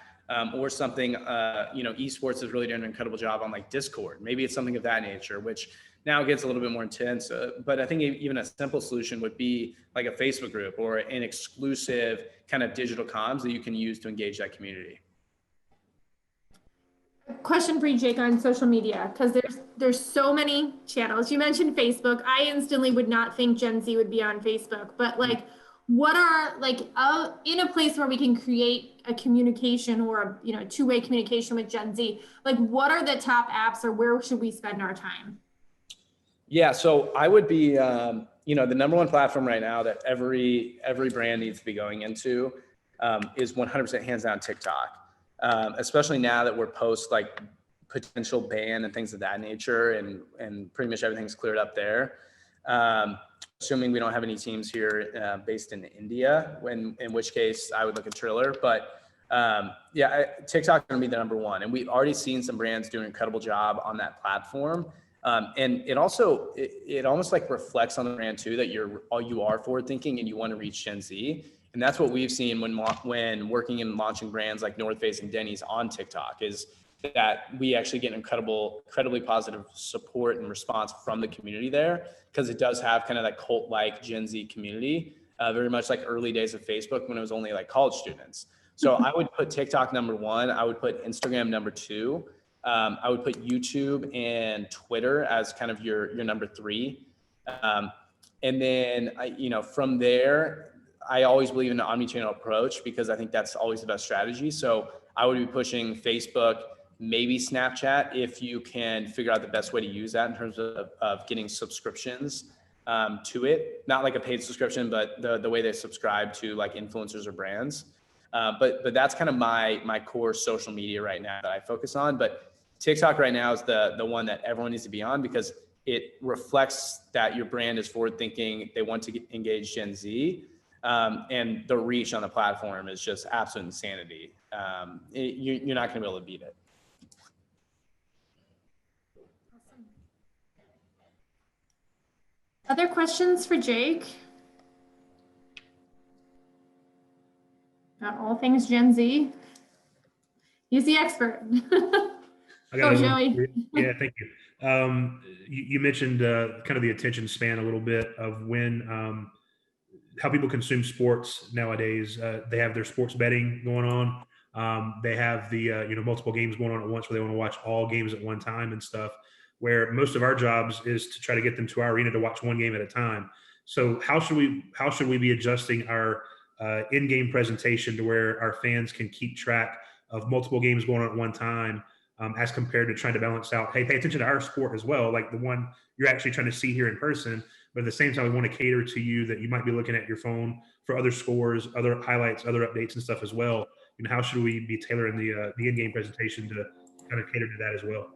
or something. Esports is really doing an incredible job on like Discord. Maybe it's something of that nature, which now gets a little bit more intense. But I think even a simple solution would be like a Facebook group or an exclusive kind of digital comms that you can use to engage that community. Question for you, Jake, on social media, because there's so many channels. You mentioned Facebook. I instantly would not think Gen Z would be on Facebook, but like, what are like in a place where we can create a communication or a two-way communication with Gen Z? Like, what are the top apps, or where should we spend our time? Yeah, so I would be, the number one platform right now that every brand needs to be going into is 100% hands down TikTok. Especially now that we're post like potential ban and things of that nature, and pretty much everything's cleared up there. Assuming we don't have any teams here based in India, in which case I would look at Triller. But TikTok is going to be the number one, and we've already seen some brands do an incredible job on that platform. And it also, it almost like reflects on the brand too, that you are forward thinking and you want to reach Gen Z. And that's what we've seen when working and launching brands like North Face and Denny's on TikTok, is that we actually get incredibly positive support and response from the community there, because it does have kind of that cult-like Gen Z community, very much like early days of Facebook when it was only like college students. So I would put TikTok number one. I would put Instagram number two. I would put YouTube and Twitter as kind of your number three. And then, from there, I always believe in an omnichannel approach, because I think that's always the best strategy. So I would be pushing Facebook, maybe Snapchat, if you can figure out the best way to use that in terms of getting subscriptions to it. Not like a paid subscription, but the way they subscribe to like influencers or brands. But that's kind of my core social media right now that I focus on. But TikTok right now is the one that everyone needs to be on, because it reflects that your brand is forward thinking. They want to engage Gen Z. And the reach on the platform is just absolute insanity. You're not going to be able to beat it. Awesome. Other questions for Jake? About all things Gen Z? He's the expert. I got Go, another one Joey. for you. Yeah, thank you. You mentioned kind of the attention span a little bit of when how people consume sports nowadays. They have their sports betting going on. They have the multiple games going on at once, where they want to watch all games at one time and stuff. Where most of our jobs is to try to get them to our arena to watch one game at a time. So how should we be adjusting our in-game presentation to where our fans can keep track of multiple games going on at one time, as compared to trying to balance out, hey, pay attention to our sport as well, like the one you're actually trying to see here in person. But at the same time, we want to cater to you that you might be looking at your phone for other scores, other highlights, other updates and stuff as well. And how should we be tailoring the in-game presentation to kind of cater to that as well?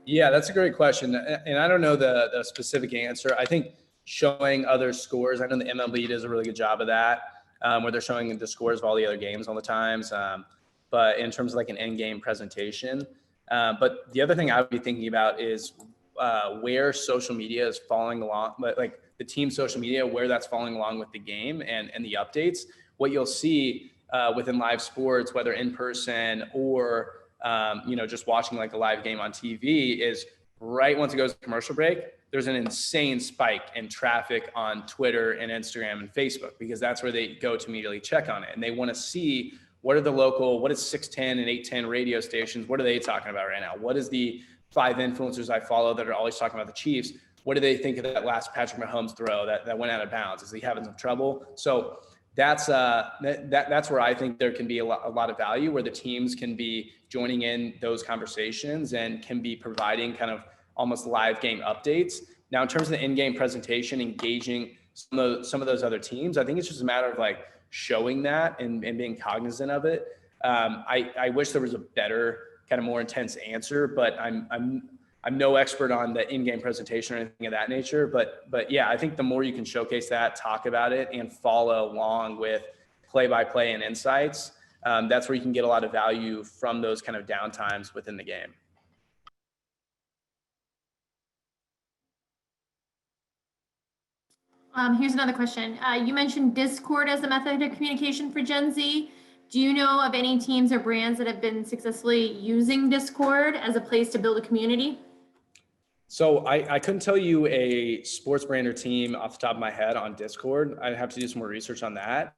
Yeah, that's a great question. And I don't know the specific answer. I think showing other scores, I know the MLB does a really good job of that, where they're showing the scores of all the other games all the times. But in terms of like an in-game presentation. But the other thing I would be thinking about is where social media is following along, like the team social media, where that's following along with the game and the updates. What you'll see within live sports, whether in person or just watching like a live game on TV, is right once it goes to commercial break, there's an insane spike in traffic on Twitter and Instagram and Facebook, because that's where they go to immediately check on it. And they want to see what are the local, what is 610 and 810 radio stations, what are they talking about right now? What is the 5 influencers I follow that are always talking about the Chiefs? What do they think of that last Patrick Mahomes throw that went out of bounds? Is he having some trouble? So that's where I think there can be a lot of value, where the teams can be joining in those conversations and can be providing kind of almost live game updates. Now, in terms of the in-game presentation, engaging some of those other teams, I think it's just a matter of like showing that and being cognizant of it. I wish there was a better, kind of more intense answer, but I'm no expert on the in-game presentation or anything of that nature. But yeah, I think the more you can showcase that, talk about it, and follow along with play-by-play and insights, that's where you can get a lot of value from those kind of downtimes within the game. Here's another question. You mentioned Discord as a method of communication for Gen Z. Do you know of any teams or brands that have been successfully using Discord as a place to build a community? So I couldn't tell you a sports brand or team off the top of my head on Discord. I'd have to do some more research on that.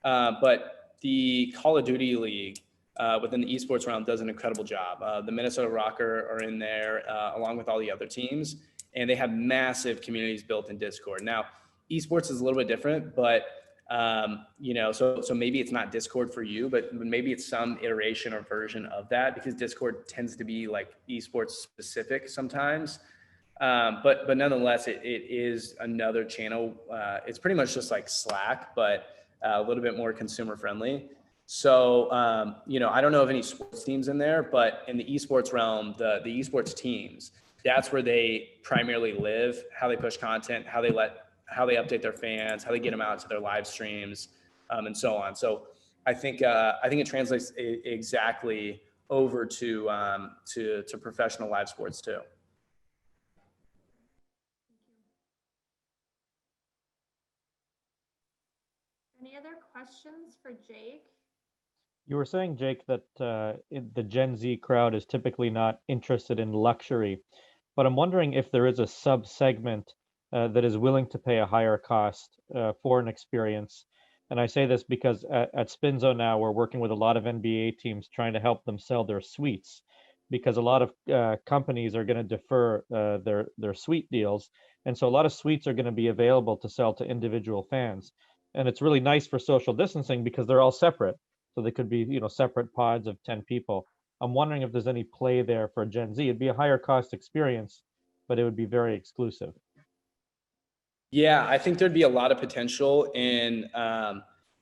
But the Call of Duty League within the esports realm does an incredible job. The Minnesota Rocker are in there along with all the other teams, and they have massive communities built in Discord. Now, esports is a little bit different, but so maybe it's not Discord for you, but maybe it's some iteration or version of that, because Discord tends to be like esports specific sometimes. But nonetheless, it is another channel. It's pretty much just like Slack, but a little bit more consumer friendly. So, I don't know of any sports teams in there, but in the esports realm, the esports teams, that's where they primarily live, how they push content, how they update their fans, how they get them out to their live streams, and so on. So I think it translates exactly over to professional live sports too. Any other questions for Jake? You were saying, Jake, that the Gen Z crowd is typically not interested in luxury, but I'm wondering if there is a sub-segment that is willing to pay a higher cost for an experience. And I say this because at Spinzo now, we're working with a lot of NBA teams trying to help them sell their suites, because a lot of companies are going to defer their suite deals. And so a lot of suites are going to be available to sell to individual fans. And it's really nice for social distancing because they're all separate. So they could be, separate pods of 10 people. I'm wondering if there's any play there for Gen Z. It'd be a higher cost experience, but it would be very exclusive. Yeah, I think there'd be a lot of potential and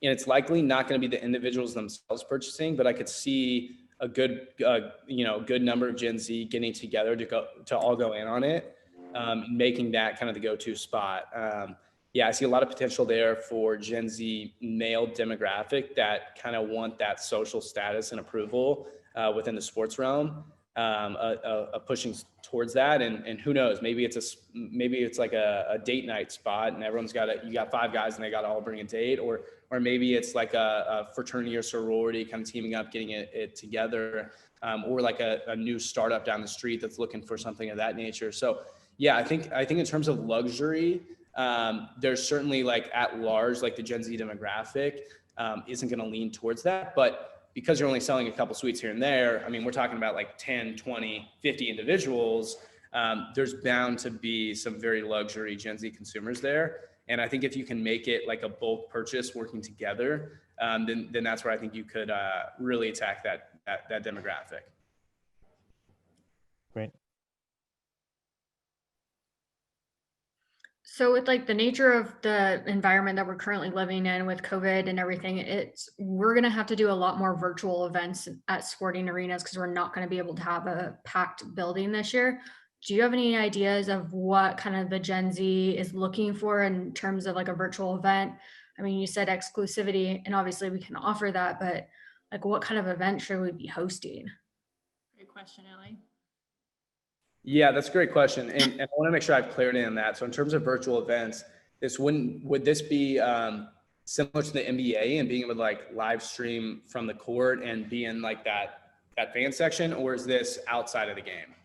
it's likely not going to be the individuals themselves purchasing, but I could see a good number of Gen Z getting together to all go in on it, making that kind of the go-to spot. Yeah, I see a lot of potential there for Gen Z male demographic that kind of want that social status and approval within the sports realm, pushing towards that. And who knows, maybe it's like a date night spot and you got 5 guys and they got to all bring a date, or maybe it's like a fraternity or sorority kind of teaming up, getting it together or like a new startup down the street that's looking for something of that nature. So yeah, I think in terms of luxury, there's certainly like at large, like the Gen Z demographic isn't going to lean towards that, but because you're only selling a couple suites here and there, I mean, we're talking about like 10, 20, 50 individuals. There's bound to be some very luxury Gen Z consumers there. And I think if you can make it like a bulk purchase working together, then that's where I think you could really attack that demographic. Great. So with like the nature of the environment that we're currently living in with COVID and everything, we're going to have to do a lot more virtual events at sporting arenas because we're not going to be able to have a packed building this year. Do you have any ideas of what kind of the Gen Z is looking for in terms of like a virtual event? I mean, you said exclusivity, and obviously we can offer that, but like what kind of event should we be hosting? Great question, Ellie. Yeah, that's a great question. And I want to make sure I have clarity on that. So in terms of virtual events, would this be similar to the NBA and being able to like live stream from the court and be in like that fan section, or is this outside of the game?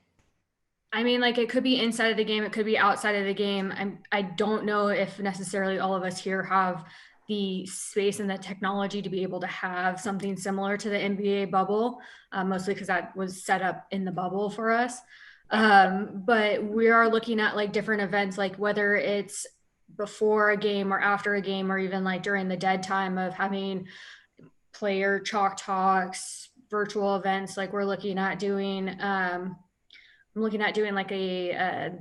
I mean, like it could be inside of the game, it could be outside of the game. I don't know if necessarily all of us here have the space and the technology to be able to have something similar to the NBA bubble, mostly because that was set up in the bubble for us. But we are looking at like different events, like whether it's before a game or after a game, or even like during the dead time of having player chalk talks, virtual events. Like we're looking at doing, I'm looking at doing like a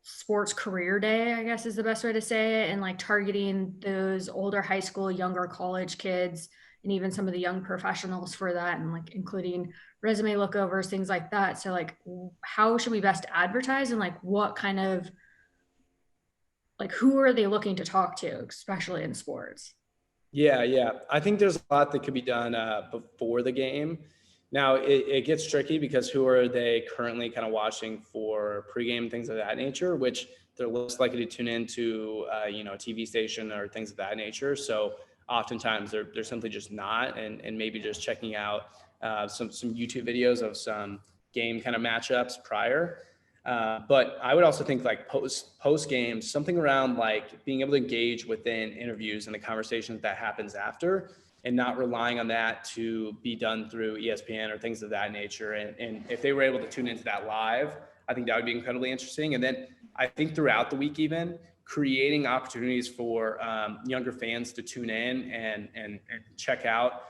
sports career day, I guess is the best way to say it. And like targeting those older high school, younger college kids, and even some of the young professionals for that, and like including resume lookovers, things like that. So like, how should we best advertise, and like what kind of, like who are they looking to talk to, especially in sports? Yeah. I think there's a lot that could be done before the game. Now it gets tricky because who are they currently kind of watching for pregame, things of that nature, which they're less likely to tune into, a TV station or things of that nature. So oftentimes they're simply just not, and maybe just checking out some YouTube videos of some game kind of matchups prior. But I would also think like post game, something around like being able to engage within interviews and the conversations that happens after, and not relying on that to be done through ESPN or things of that nature. And if they were able to tune into that live, I think that would be incredibly interesting. And then I think throughout the week, even creating opportunities for younger fans to tune in and check out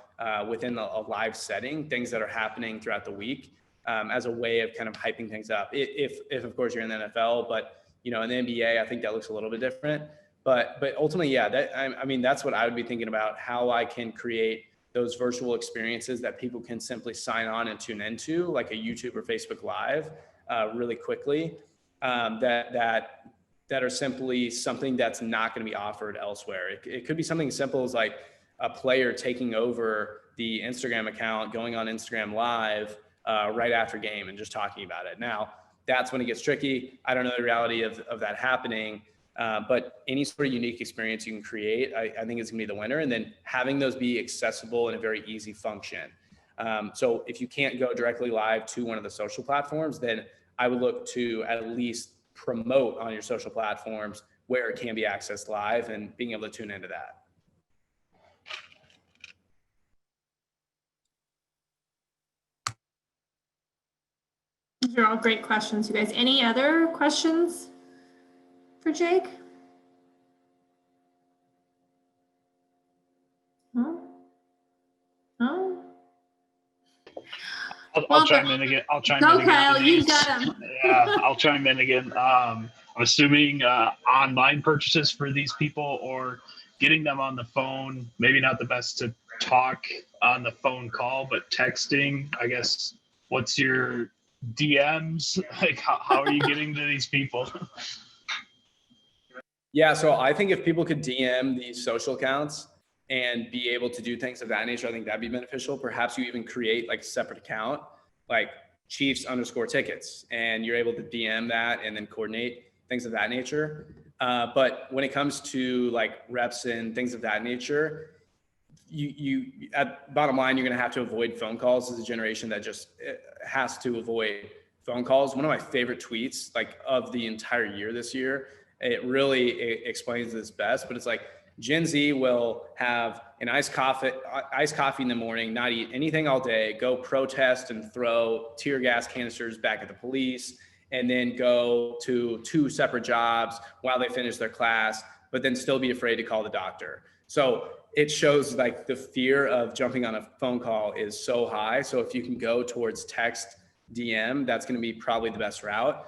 within a live setting, things that are happening throughout the week as a way of kind of hyping things up. If of course you're in the NFL, but in the NBA, I think that looks a little bit different. But ultimately, yeah, I mean, that's what I would be thinking about, how I can create those virtual experiences that people can simply sign on and tune into, like a YouTube or Facebook Live, really quickly, that are simply something that's not going to be offered elsewhere. It could be something as simple as like a player taking over the Instagram account, going on Instagram Live right after game and just talking about it. Now, that's when it gets tricky. I don't know the reality of that happening. But any sort of unique experience you can create, I think is gonna be the winner. And then having those be accessible in a very easy function. So if you can't go directly live to one of the social platforms, then I would look to at least promote on your social platforms where it can be accessed live and being able to tune into that. These are all great questions, you guys. Any other questions for Jake? No? I'll chime in again. Go, Kyle, you got him. Yeah, I'll chime in again. I'm assuming online purchases for these people, or getting them on the phone. Maybe not the best to talk on the phone call, but texting, I guess. What's your DMs? Like, how are you getting to these people? Yeah, so I think if people could DM these social accounts and be able to do things of that nature, I think that'd be beneficial. Perhaps you even create like a separate account, like Chiefs_tickets, and you're able to DM that and then coordinate things of that nature. But when it comes to like reps and things of that nature, at bottom line, you're going to have to avoid phone calls as a generation that just has to avoid phone calls. One of my favorite tweets, like of the entire year this year, it really explains this best, but it's like Gen Z will have an iced coffee in the morning, not eat anything all day, go protest and throw tear gas canisters back at the police, and then go to 2 separate jobs while they finish their class, but then still be afraid to call the doctor. So it shows like the fear of jumping on a phone call is so high. So if you can go towards text, DM, that's going to be probably the best route.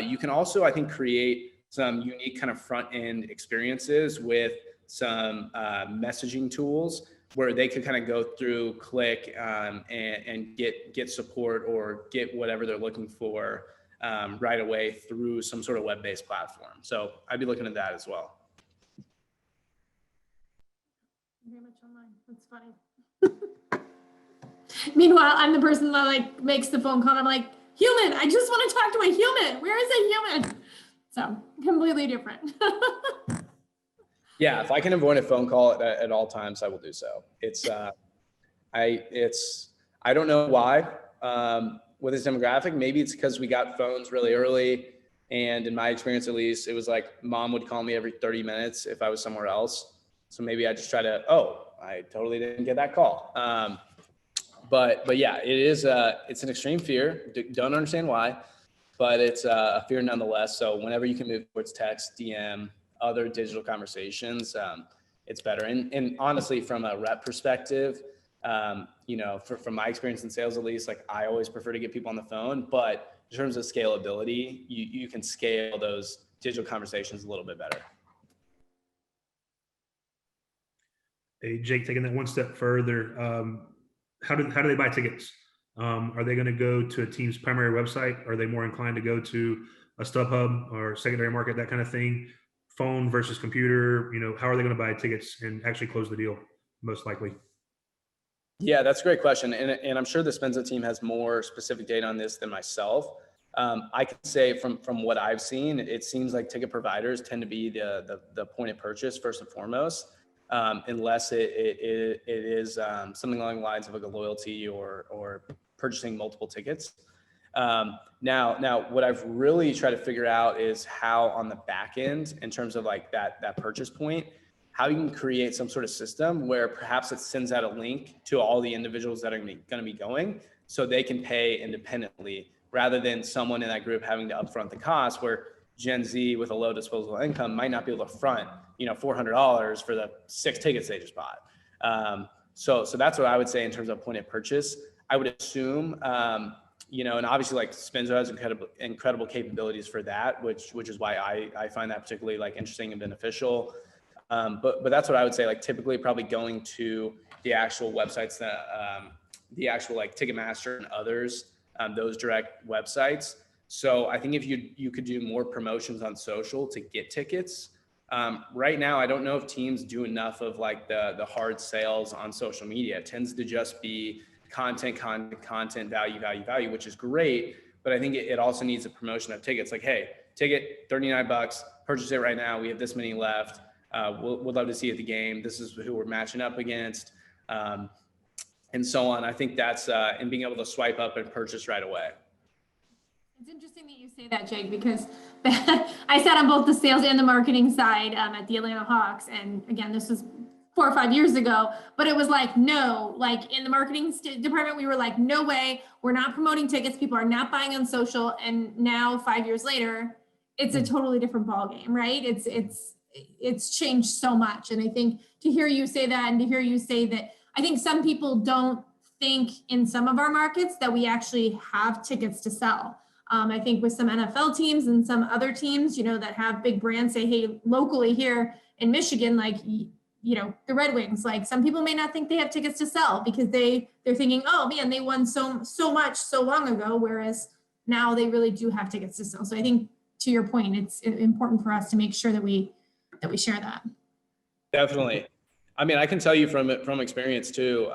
You can also, I think, create some unique kind of front end experiences with some messaging tools where they could kind of go through, click, and get support or get whatever they're looking for right away through some sort of web-based platform. So I'd be looking at that as well. Very much online. That's funny. Meanwhile, I'm the person that like makes the phone call. And I'm like, human, I just want to talk to a human. Where is a human? So completely different. Yeah, if I can avoid a phone call at all times, I will do so. I don't know why with this demographic. Maybe it's because we got phones really early, and in my experience, at least, it was like mom would call me every 30 minutes if I was somewhere else. So maybe I just try to, I totally didn't get that call. But yeah, it's an extreme fear. Don't understand why, but it's a fear nonetheless. So whenever you can move towards text, DM, other digital conversations, it's better. And honestly, from a rep perspective, from my experience in sales, at least, like I always prefer to get people on the phone, but in terms of scalability, you can scale those digital conversations a little bit better. Hey, Jake, taking that one step further, how do they buy tickets? Are they going to go to a team's primary website? Are they more inclined to go to a StubHub or secondary market, that kind of thing? Phone versus computer, how are they going to buy tickets and actually close the deal most likely? Yeah, that's a great question. And I'm sure the Spenza team has more specific data on this than myself. I can say from what I've seen, it seems like ticket providers tend to be the point of purchase first and foremost, unless it is something along the lines of like a loyalty or purchasing multiple tickets. Now what I've really tried to figure out is how on the back end, in terms of like that purchase point, how you can create some sort of system where perhaps it sends out a link to all the individuals that are going to be going, so they can pay independently rather than someone in that group having to upfront the cost, where Gen Z with a low disposable income might not be able to front, $400 for the 6 tickets they just bought. So that's what I would say in terms of point of purchase. I would assume, and obviously like Spenza has incredible capabilities for that, which is why I find that particularly like interesting and beneficial. But that's what I would say, like typically probably going to the actual websites that, the actual like Ticketmaster and others, those direct websites. So I think if you could do more promotions on social to get tickets. Right now, I don't know if teams do enough of like the hard sales on social media. It tends to just be content, value, which is great. But I think it also needs a promotion of tickets. Like, hey, ticket, $39, purchase it right now. We have this many left. We'd love to see you at the game. This is who we're matching up against, and so on. I think that's, and being able to swipe up and purchase right away. It's interesting that you say that, Jake, because I sat on both the sales and the marketing side at the Atlanta Hawks. And again, this was 4 or 5 years ago, but it was like, no, like in the marketing department, we were like, no way, we're not promoting tickets. People are not buying on social. And now 5 years later, it's a totally different ballgame, right? It's changed so much. And I think to hear you say that, and to hear you say that, I think some people don't think in some of our markets that we actually have tickets to sell. I think with some NFL teams and some other teams, that have big brands, say, hey, locally here in Michigan, like, the Red Wings, like some people may not think they have tickets to sell because they're thinking, oh man, they won so much so long ago, whereas now they really do have tickets to sell. So I think to your point, it's important for us to make sure that we share that. Definitely. I mean, I can tell you from experience too,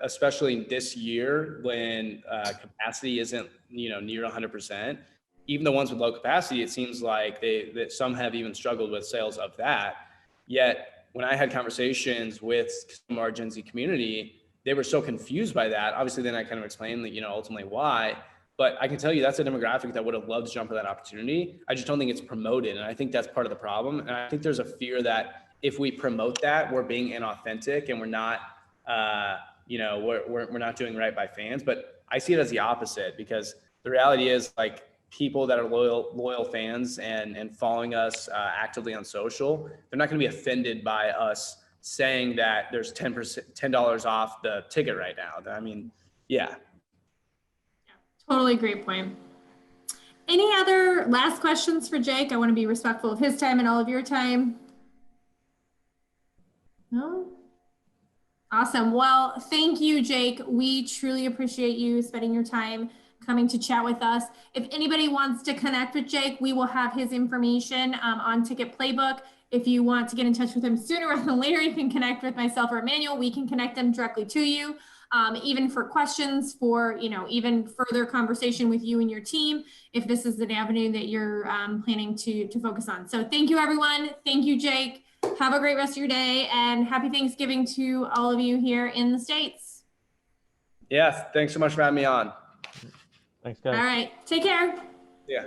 especially this year when capacity isn't, near 100%, even the ones with low capacity, it seems like that some have even struggled with sales of that. Yet when I had conversations with some of our Gen Z community, they were so confused by that. Obviously, then I kind of explained that, ultimately why. But I can tell you that's a demographic that would have loved to jump at that opportunity. I just don't think it's promoted. And I think that's part of the problem. And I think there's a fear that if we promote that, we're being inauthentic and we're not, we're not doing right by fans. But I see it as the opposite, because the reality is, like, people that are loyal fans and following us actively on social, they're not going to be offended by us saying that there's $10 off the ticket right now. I mean, yeah. Totally great point. Any other last questions for Jake? I want to be respectful of his time and all of your time. No? Awesome. Well, thank you, Jake. We truly appreciate you spending your time coming to chat with us. If anybody wants to connect with Jake, we will have his information on Ticket Playbook. If you want to get in touch with him sooner rather than later, you can connect with myself or Emmanuel. We can connect them directly to you. Even for questions, for even further conversation with you and your team, if this is an avenue that you're planning to focus on. So thank you, everyone. Thank you, Jake. Have a great rest of your day, and happy Thanksgiving to all of you here in the States. Yeah, thanks so much for having me on. Thanks, guys. All right, take care. Yeah.